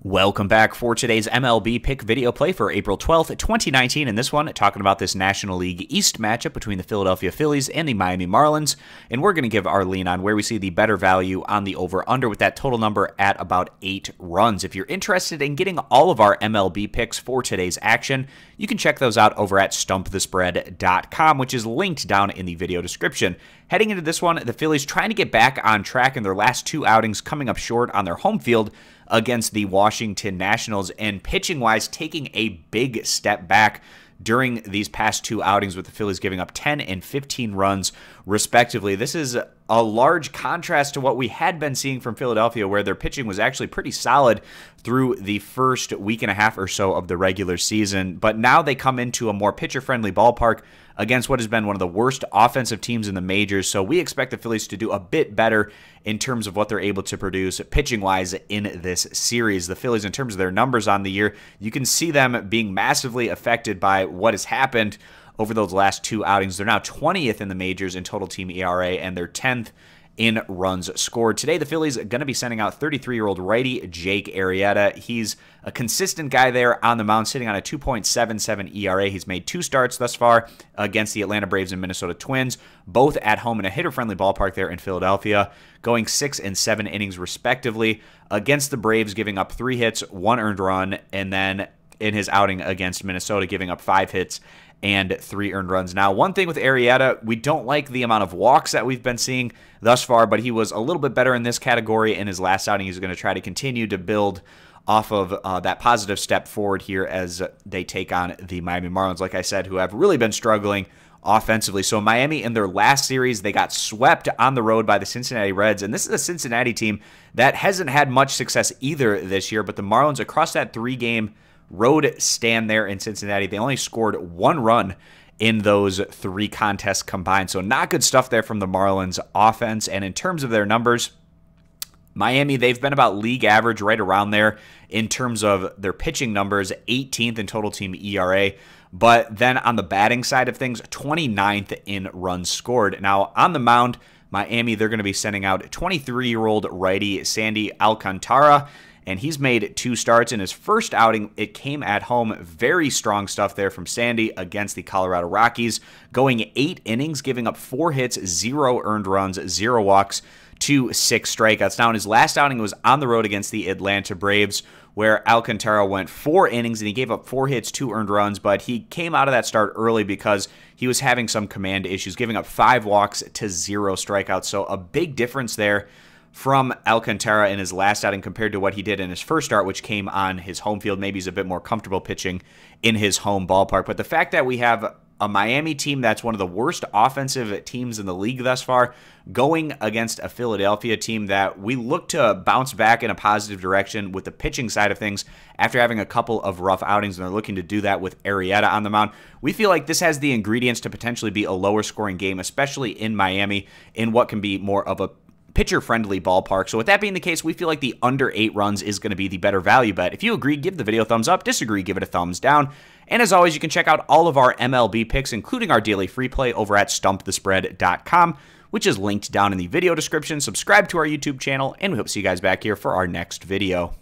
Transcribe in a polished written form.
Welcome back for today's MLB pick video play for April 12th, 2019. In this one, talking about this National League East matchup between the Philadelphia Phillies and the Miami Marlins. And we're going to give our lean on where we see the better value on the over-under with that total number at about 8 runs. If you're interested in getting all of our MLB picks for today's action, you can check those out over at stumpthespread.com, which is linked down in the video description. Heading into this one, the Phillies trying to get back on track in their last two outings, coming up short on their home field against the Washington Nationals, and pitching-wise taking a big step back during these past two outings, with the Phillies giving up 10 and 15 runs respectively. This is a large contrast to what we had been seeing from Philadelphia, where their pitching was actually pretty solid through the first week and a half or so of the regular season. But now they come into a more pitcher-friendly ballpark against what has been one of the worst offensive teams in the majors. So we expect the Phillies to do a bit better in terms of what they're able to produce pitching-wise in this series. The Phillies, in terms of their numbers on the year, you can see them being massively affected by what has happened over those last two outings. They're now 20th in the majors in total team ERA, and they're 10th in runs scored. Today, the Phillies are going to be sending out 33-year-old righty Jake Arrieta. He's a consistent guy there on the mound, sitting on a 2.77 ERA. He's made 2 starts thus far against the Atlanta Braves and Minnesota Twins, both at home in a hitter-friendly ballpark there in Philadelphia, going 6 and 7 innings respectively. Against the Braves, giving up 3 hits, 1 earned run, and then in his outing against Minnesota, giving up 5 hits and 3 earned runs. Now, one thing with Arrieta, we don't like the amount of walks that we've been seeing thus far, but he was a little bit better in this category in his last outing. He's going to try to continue to build off of that positive step forward here as they take on the Miami Marlins, like I said, who have really been struggling offensively. So Miami, in their last series, they got swept on the road by the Cincinnati Reds, and this is a Cincinnati team that hasn't had much success either this year, but the Marlins, across that 3-game road stand there in Cincinnati, they only scored 1 run in those 3 contests combined. So not good stuff there from the Marlins offense. And in terms of their numbers, Miami, they've been about league average, right around there in terms of their pitching numbers, 18th in total team ERA. But then on the batting side of things, 29th in runs scored. Now on the mound, Miami, they're going to be sending out 23-year-old righty Sandy Alcantara, and he's made 2 starts in his first outing. It came at home. Very strong stuff there from Sandy against the Colorado Rockies, going 8 innings, giving up 4 hits, 0 earned runs, 0 walks, 6 strikeouts. Now, in his last outing, was on the road against the Atlanta Braves, where Alcantara went 4 innings and he gave up 4 hits, 2 earned runs, but he came out of that start early because he was having some command issues, giving up 5 walks to 0 strikeouts. So a big difference there from Alcantara in his last outing compared to what he did in his first start, which came on his home field. Maybe he's a bit more comfortable pitching in his home ballpark. But the fact that we have a Miami team that's one of the worst offensive teams in the league thus far, going against a Philadelphia team that we look to bounce back in a positive direction with the pitching side of things after having a couple of rough outings, and they're looking to do that with Arrieta on the mound. We feel like this has the ingredients to potentially be a lower scoring game, especially in Miami, in what can be more of a pitcher-friendly ballpark. So with that being the case, we feel like the under 8 runs is going to be the better value bet. If you agree, give the video a thumbs up. Disagree, give it a thumbs down. And as always, you can check out all of our MLB picks, including our daily free play, over at stumpthespread.com, which is linked down in the video description. Subscribe to our YouTube channel, and we hope to see you guys back here for our next video.